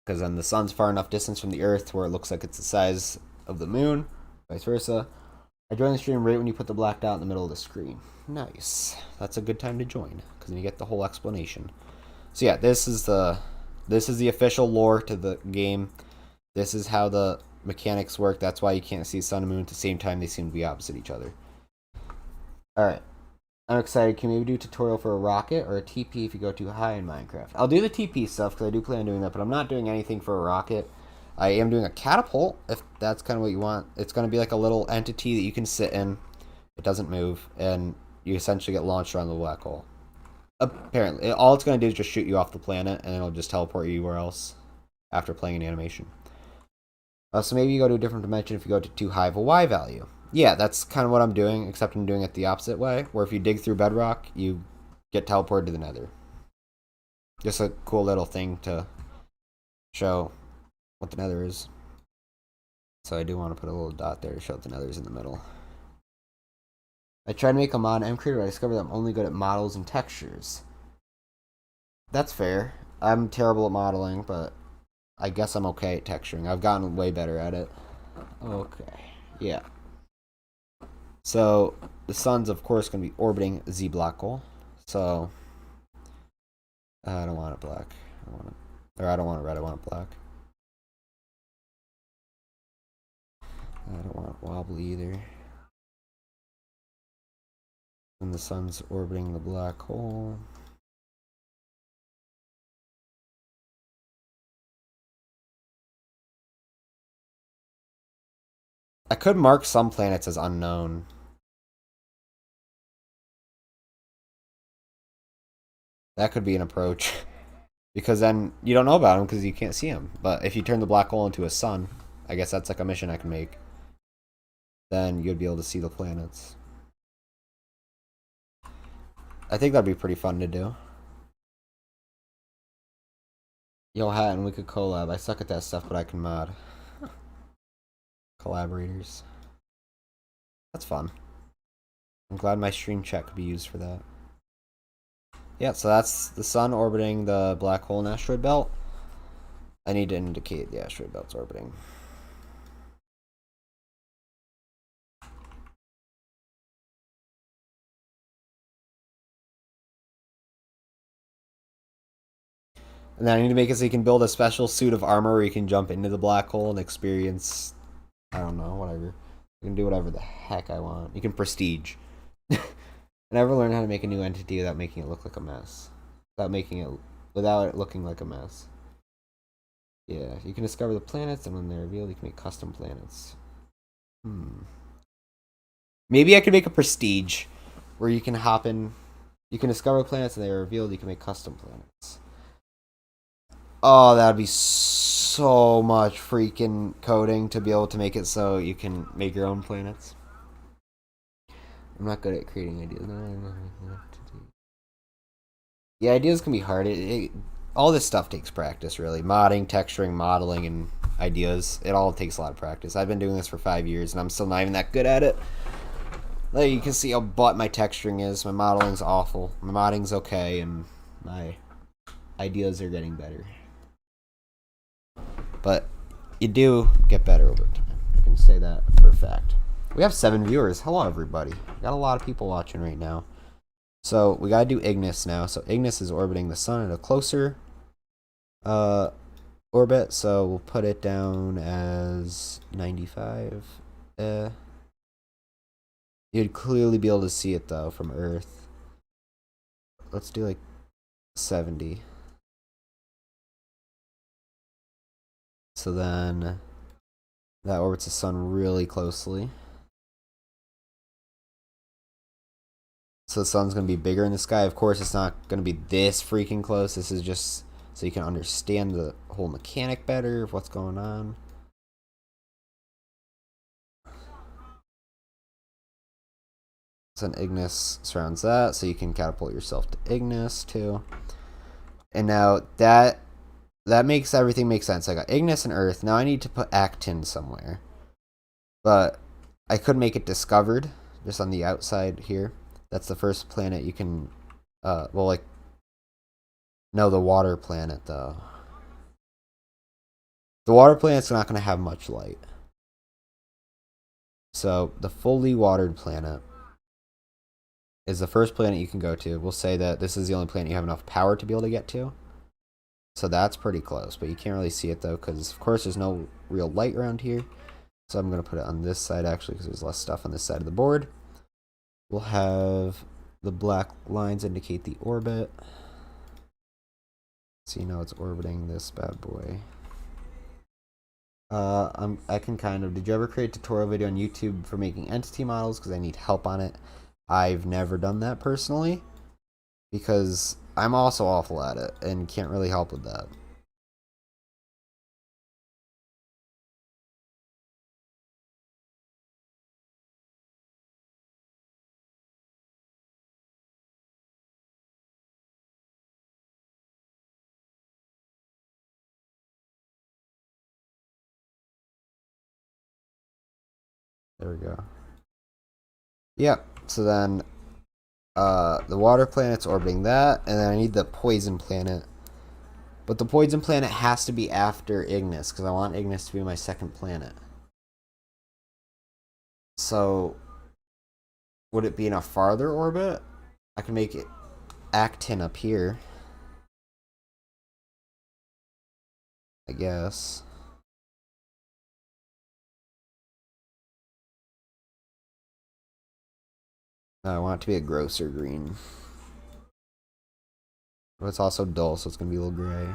Because then the sun's far enough distance from the Earth where it looks like it's the size of the moon. Vice versa. I joined the stream right when you put the black dot in the middle of the screen. Nice. That's a good time to join. Because then you get the whole explanation. So yeah, this is the official lore to the game. This is how the mechanics work. That's why you can't see sun and moon at the same time. They seem to be opposite each other. Alright. I'm excited. Can we maybe do a tutorial for a rocket or a TP if you go too high in Minecraft? I'll do the TP stuff because I do plan on doing that, but I'm not doing anything for a rocket. I am doing a catapult if that's kind of what you want. It's going to be like a little entity that you can sit in. It doesn't move, and you essentially get launched around the black hole. Apparently, all it's going to do is just shoot you off the planet, and it'll just teleport you where else after playing an animation. So maybe you go to a different dimension if you go to too high of a Y value. Yeah, that's kind of what I'm doing, except I'm doing it the opposite way, where if you dig through bedrock, you get teleported to the nether. Just a cool little thing to show what the nether is. So I do want to put a little dot there to show the nether's in the middle. I tried to make a mod in MCreator, but I discovered that I'm only good at models and textures. That's fair. I'm terrible at modeling, but I guess I'm okay at texturing. I've gotten way better at it. Okay. Yeah. So, the sun's, of course, going to be orbiting the black hole. So I don't want it black. I don't want it red. I want it black. I don't want it wobbly either. And the sun's orbiting the black hole. I could mark some planets as unknown. That could be an approach. Because then you don't know about them because you can't see them. But if you turn the black hole into a sun, I guess that's like a mission I can make. Then you'd be able to see the planets. I think that'd be pretty fun to do. Yo, Hatton, we could collab. I suck at that stuff, but I can mod. Collaborators. That's fun. I'm glad my stream chat could be used for that. Yeah, so that's the sun orbiting the black hole and asteroid belt. I need to indicate the asteroid belt's orbiting. And then I need to make it so you can build a special suit of armor where you can jump into the black hole and experience, I don't know, whatever. You can do whatever the heck I want. You can prestige. I never learned how to make a new entity without making it look like a mess. Without it looking like a mess. Yeah, you can discover the planets, and when they're revealed, you can make custom planets. Maybe I could make a prestige where you can hop in. You can discover planets, and they're revealed. You can make custom planets. Oh, that'd be so much freaking coding to be able to make it so you can make your own planets. I'm not good at creating ideas. Yeah, ideas can be hard. All this stuff takes practice, really. Modding, texturing, modeling, and ideas. It all takes a lot of practice. I've been doing this for 5 years, and I'm still not even that good at it. Like, you can see how butt my texturing is. My modeling's awful. My modding's okay, and my ideas are getting better. But you do get better over time. I can say that for a fact. We have 7 viewers. Hello, everybody. We got a lot of people watching right now. So we gotta do Ignis now. So Ignis is orbiting the sun at a closer orbit. So we'll put it down as 95. You'd clearly be able to see it though from Earth. Let's do like 70. So then that orbits the sun really closely. So the sun's going to be bigger in the sky. Of course, it's not going to be this freaking close. This is just so you can understand the whole mechanic better of what's going on. So then Ignis surrounds that, so you can catapult yourself to Ignis too. And now that makes everything make sense. I got Ignis and Earth. Now I need to put Actin somewhere. But I could make it discovered just on the outside here. That's the first planet you can, the water planet, though. The water planet's not going to have much light. So, the fully watered planet is the first planet you can go to. We'll say that this is the only planet you have enough power to be able to get to. So that's pretty close, but you can't really see it, though, because, of course, there's no real light around here. So I'm going to put it on this side, actually, because there's less stuff on this side of the board. We'll have the black lines indicate the orbit. So you know it's orbiting this bad boy. I can kind of... Did you ever create a tutorial video on YouTube for making entity models? Because I need help on it. I've never done that personally. Because I'm also awful at it and can't really help with that. There we go. Yep, so then the water planet's orbiting that, and then I need the poison planet. But the poison planet has to be after Ignis, because I want Ignis to be my second planet. So, would it be in a farther orbit? I can make it... Actin up here, I guess. No, I want it to be a grosser green. But it's also dull, so it's going to be a little gray.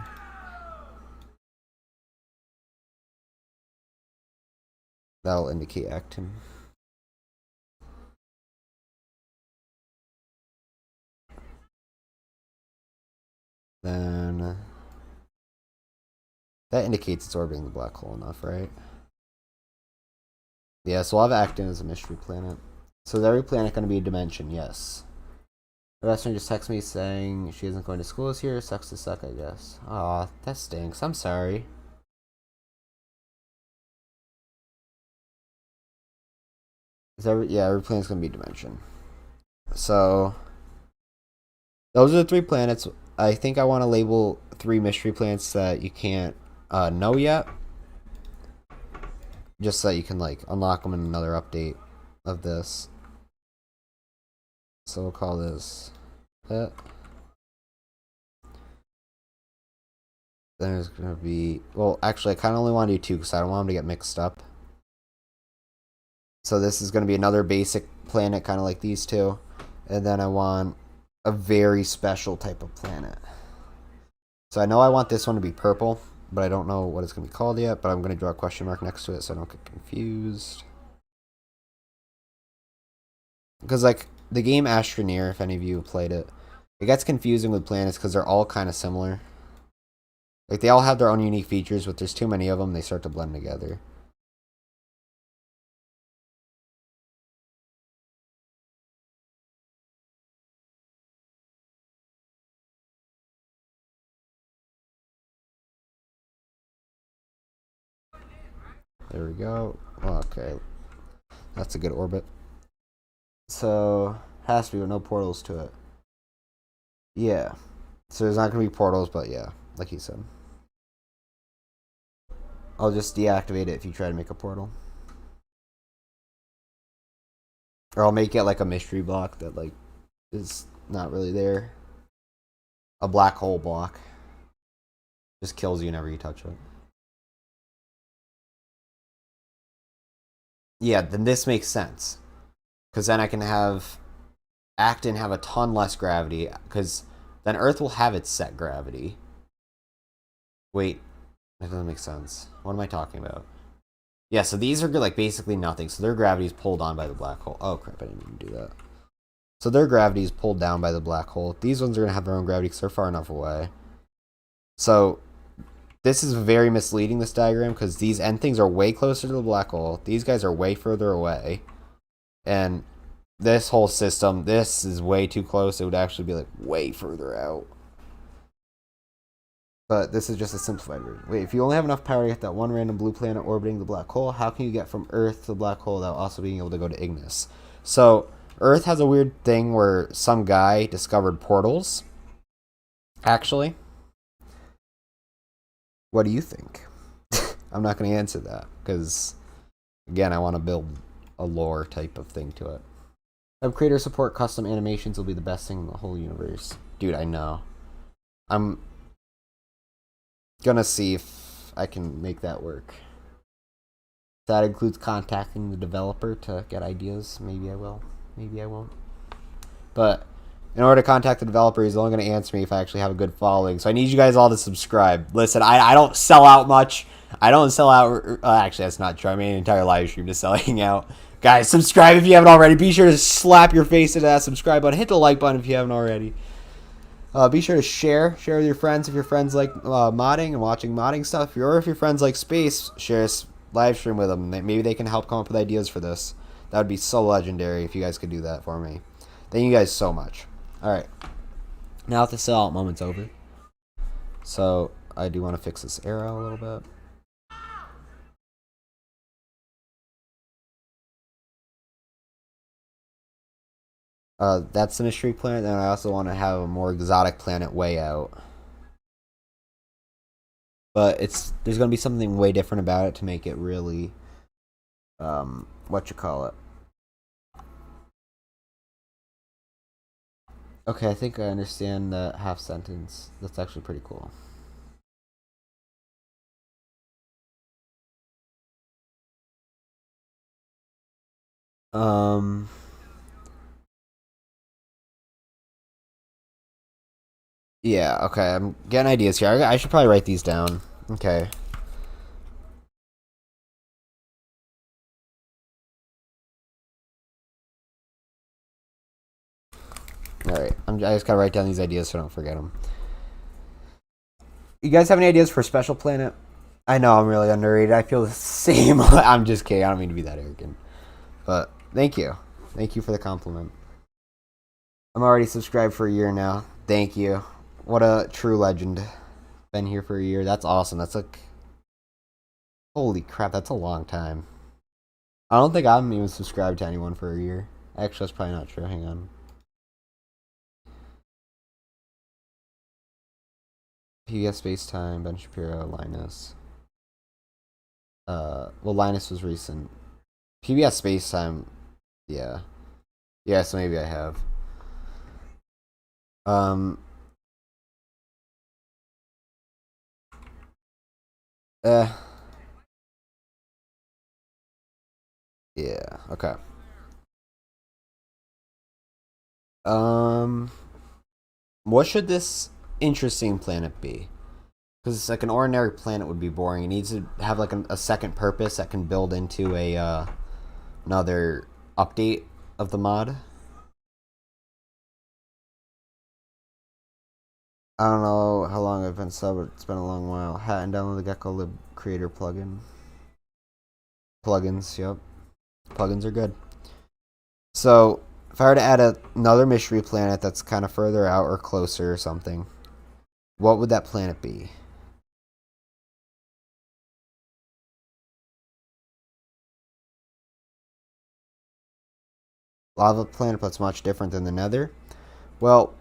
That'll indicate actin. Then that indicates it's orbiting the black hole enough, right? Yeah, so we'll have actin as a mystery planet. So is every planet going to be a dimension? Yes. The restaurant just texted me saying she isn't going to school this year. Sucks to suck, I guess. Aw, that stinks. I'm sorry. Every planet's going to be a dimension. So those are the 3 planets. I think I want to label 3 mystery planets that you can't know yet. Just so that you can like unlock them in another update of this. So we'll call this it. Then there's going to be... Well, actually, I kind of only want to do 2 because I don't want them to get mixed up. So this is going to be another basic planet, kind of like these 2. And then I want a very special type of planet. So I know I want this one to be purple, but I don't know what it's going to be called yet. But I'm going to draw a question mark next to it so I don't get confused. Because, like, the game Astroneer, if any of you have played it, it gets confusing with planets because they're all kind of similar. Like, they all have their own unique features, but there's too many of them, they start to blend together. There we go. Okay. That's a good orbit. So, has to be with no portals to it. Yeah. So there's not going to be portals, but yeah, like he said. I'll just deactivate it if you try to make a portal. Or I'll make it like a mystery block that like is not really there. A black hole block. Just kills you whenever you touch it. Yeah, then this makes sense. Because then I can have Actin have a ton less gravity. Because then Earth will have its set gravity. Wait, that doesn't make sense. What am I talking about? Yeah, so these are like basically nothing. So their gravity is pulled on by the black hole. Oh crap, I didn't even do that. So their gravity is pulled down by the black hole. These ones are going to have their own gravity because they're far enough away. So this is very misleading, this diagram, because these end things are way closer to the black hole. These guys are way further away. And this whole system, this is way too close. It would actually be like way further out. But this is just a simplified version. Wait, if you only have enough power to get that one random blue planet orbiting the black hole, how can you get from Earth to the black hole without also being able to go to Ignis? So Earth has a weird thing where some guy discovered portals. Actually, what do you think? I'm not going to answer that because, again, I want to build a lore type of thing to it. MCreator support custom animations will be the best thing in the whole universe. Dude, I know. I'm gonna see if I can make that work. That includes contacting the developer to get ideas. Maybe I will. Maybe I won't. But in order to contact the developer, he's only going to answer me if I actually have a good following. So I need you guys all to subscribe. Listen, I don't sell out much. I don't sell out... actually, that's not true. I made an entire live stream just selling out. Guys, subscribe if you haven't already. Be sure to slap your face into that subscribe button. Hit the like button if you haven't already. Be sure to share. Share with your friends if your friends like modding and watching modding stuff. Or if your friends like space, share a live stream with them. Maybe they can help come up with ideas for this. That would be so legendary if you guys could do that for me. Thank you guys so much. Alright. Now that the sellout moment's over. So, I do want to fix this arrow a little bit. That's the mystery planet, and I also want to have a more exotic planet way out. But there's going to be something way different about it to make it really, what you call it. Okay, I think I understand the half sentence. That's actually pretty cool. Um, yeah, okay, I'm getting ideas here. I should probably write these down. Okay. Alright, I just gotta write down these ideas so I don't forget them. You guys have any ideas for Special Planet? I know I'm really underrated. I feel the same. I'm just kidding. I don't mean to be that arrogant. But thank you. Thank you for the compliment. I'm already subscribed for a year now. Thank you. What a true legend. Been here for a year. That's awesome. That's like, holy crap, that's a long time. I don't think I'm even subscribed to anyone for a year. Actually, that's probably not true. Hang on. PBS Space Time, Ben Shapiro, Linus. Well, Linus was recent. PBS Space Time, yeah. Yeah, so maybe I have. Um, eh. Yeah, okay. Um, what should this interesting planet be? Because it's like an ordinary planet would be boring. It needs to have like a second purpose that can build into a another update of the mod. I don't know how long I've been subbed, but it's been a long while. Hat and download the Gecko Lib Creator plugin. Plugins, yep. Plugins are good. So, if I were to add another mystery planet that's kind of further out or closer or something, what would that planet be? Lava planet, but it's much different than the Nether. Well,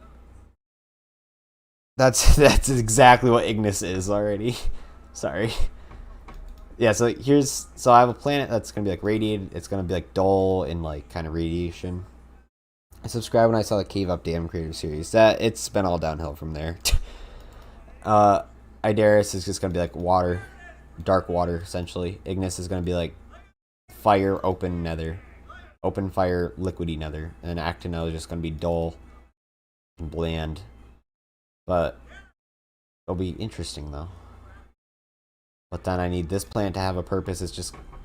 that's exactly what Ignis is already. Sorry. Yeah, so I have a planet that's gonna be like radiated. It's gonna be like dull and like kind of radiation. I subscribed when I saw the Cave Up Dam Creator series. That it's been all downhill from there. uh, Idaris is just gonna be like water, dark water essentially. Ignis is gonna be like fire, open nether, open fire, liquidy nether, and Actino is just gonna be dull and bland. But it'll be interesting though. But then I need this plant to have a purpose.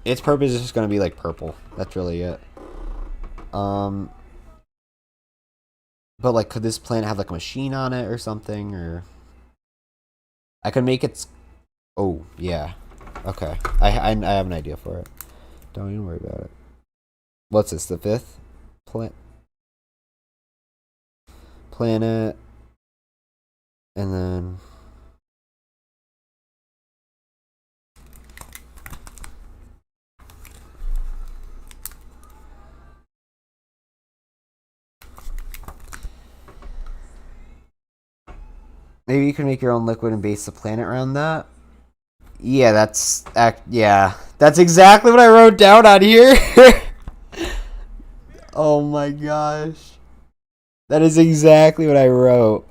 Its purpose is just gonna be like purple. That's really it. Um, but like, could this plant have like a machine on it or something? Or I could make it. Oh yeah. Okay. I have an idea for it. Don't even worry about it. What's this? The fifth planet, and then maybe you can make your own liquid and base the planet around that. Yeah, that's exactly what I wrote down on here. Oh my gosh. That is exactly what I wrote.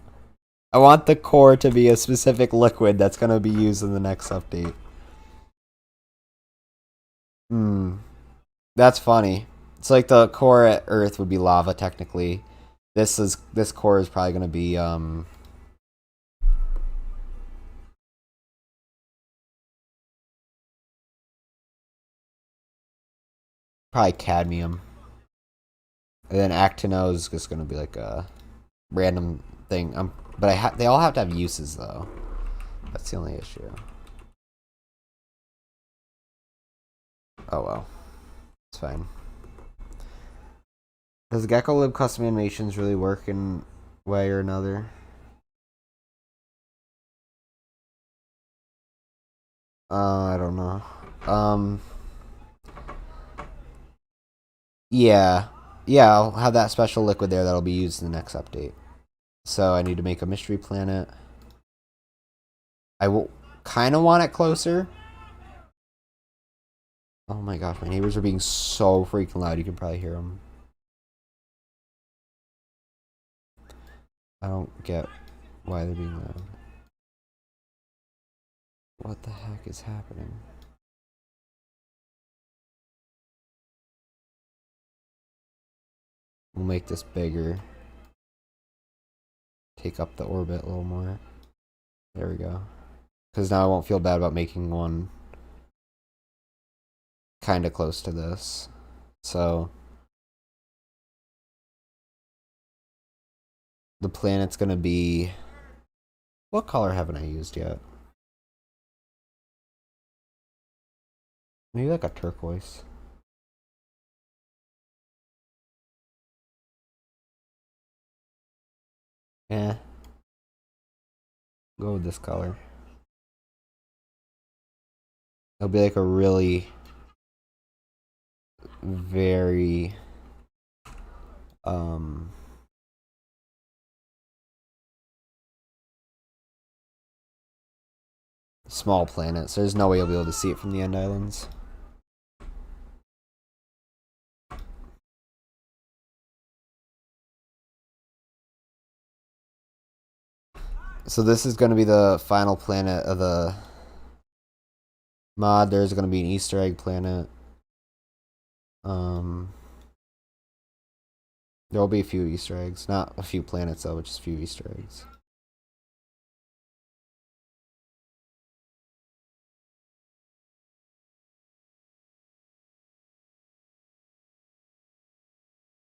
I want the core to be a specific liquid that's going to be used in the next update. Hmm. That's funny. It's like the core at Earth would be lava technically. This core is probably going to be probably cadmium. And then actino is just going to be like a random thing. But they all have to have uses though. That's the only issue. Oh well. It's fine. Does Gecko Lib custom animations really work in a way or another? I don't know. Um, yeah. Yeah, I'll have that special liquid there that'll be used in the next update. So I need to make a mystery planet. I will kind of want it closer. Oh my gosh, my neighbors are being so freaking loud. You can probably hear them. I don't get why they're being loud. What the heck is happening? We'll make this bigger. Take up the orbit a little more. There we go. Because now I won't feel bad about making one kind of close to this. So the planet's going to be... What color haven't I used yet? Maybe like a turquoise. Eh. Go with this color. It'll be like a really very small planet, so there's no way you'll be able to see it from the end islands. So this is going to be the final planet of the mod. There's going to be an Easter egg planet. There will be a few Easter eggs. Not a few planets though, but just a few Easter eggs.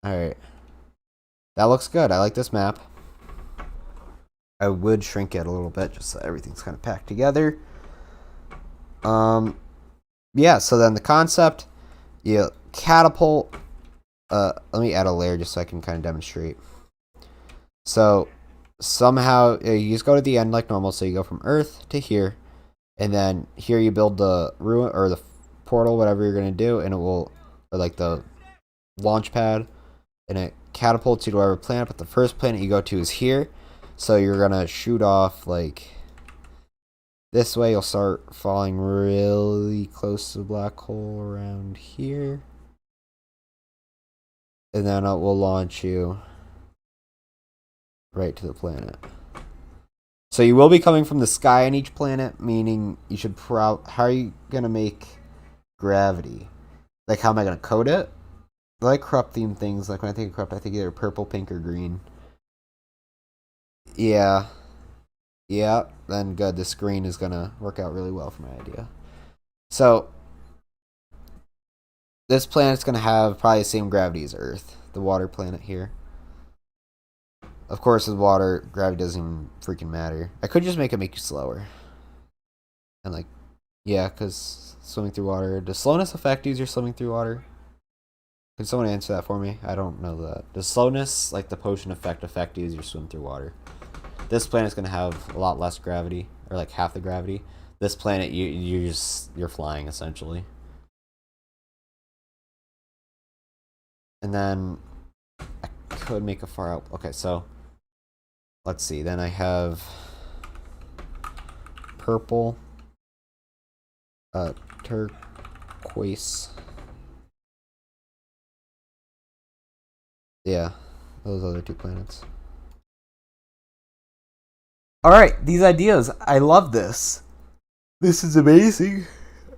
Alright. That looks good. I like this map. I would shrink it a little bit just so everything's kind of packed together. Yeah, so then the concept, you catapult. Let me add a layer just so I can kind of demonstrate. So somehow you just go to the end like normal. So you go from Earth to here, and then here you build the ruin or the portal, whatever you're gonna do, and it will, or like the launch pad, and it catapults you to whatever planet. But the first planet you go to is here, so you're gonna shoot off like this way. You'll start falling really close to the black hole around here, and then it will launch you right to the planet. So you will be coming from the sky on each planet, meaning you should how are you gonna make gravity? Like, how am I gonna code it? I like corrupt theme things. Like, when I think of corrupt, I think either purple, pink, or green. Yeah. Yeah, then good. This green is gonna work out really well for my idea. So this planet's gonna have probably the same gravity as Earth, the water planet here. Of course, with water, gravity doesn't even freaking matter. I could just make you slower. And like, yeah, because swimming through water. Does slowness affect you as you're swimming through water? Can someone answer that for me? I don't know that. Does slowness, like the potion affect you as you swim through water? This planet's gonna have a lot less gravity, or like half the gravity. This planet, you're flying essentially. And then I could make a far out. Okay, so let's see. Then I have purple, turquoise. Yeah, those other two planets. Alright, these ideas. I love this. This is amazing.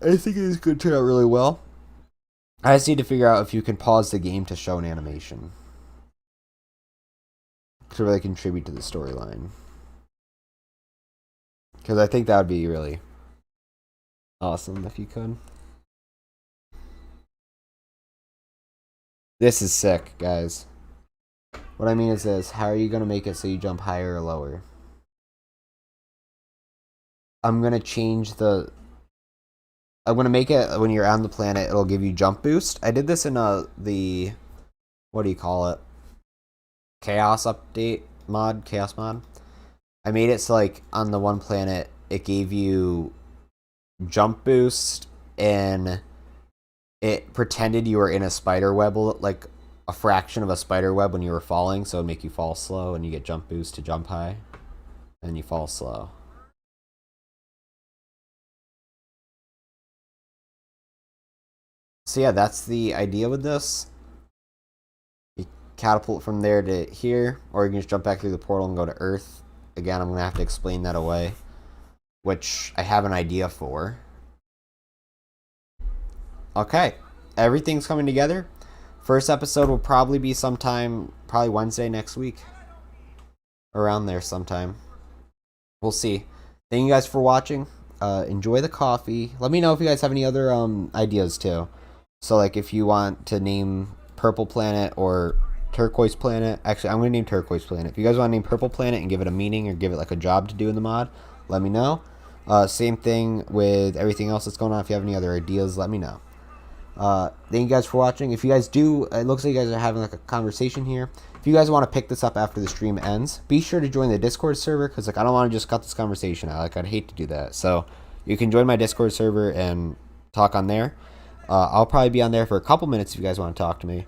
I think it is going to turn out really well. I just need to figure out if you can pause the game to show an animation to really contribute to the storyline. Because I think that would be really awesome if you could. This is sick, guys. What I mean is this. How are you going to make it so you jump higher or lower? I'm going to change the... I'm going to make it when you're on the planet, it'll give you jump boost. I did this in the... What do you call it? Chaos update mod? Chaos mod? I made it so, like, on the one planet, it gave you jump boost, and it pretended you were in a spider web, like a fraction of a spider web when you were falling, so it would make you fall slow, and you get jump boost to jump high, and you fall slow. So yeah, that's the idea with this. You catapult from there to here, or you can just jump back through the portal and go to Earth. Again, I'm going to have to explain that away, which I have an idea for. Okay, everything's coming together. First episode will probably be probably Wednesday next week. Around there sometime. We'll see. Thank you guys for watching. Enjoy the coffee. Let me know if you guys have any other ideas too. So like if you want to name Purple Planet or Turquoise Planet. Actually, I'm going to name Turquoise Planet. If you guys want to name Purple Planet and give it a meaning or give it like a job to do in the mod, let me know. Same thing with everything else that's going on. If you have any other ideas, let me know. Thank you guys for watching. If you guys do, it looks like you guys are having like a conversation here. If you guys want to pick this up after the stream ends, be sure to join the Discord server, because like I don't want to just cut this conversation out. Like I'd hate to do that. So you can join my Discord server and talk on there. I'll probably be on there for a couple minutes if you guys want to talk to me.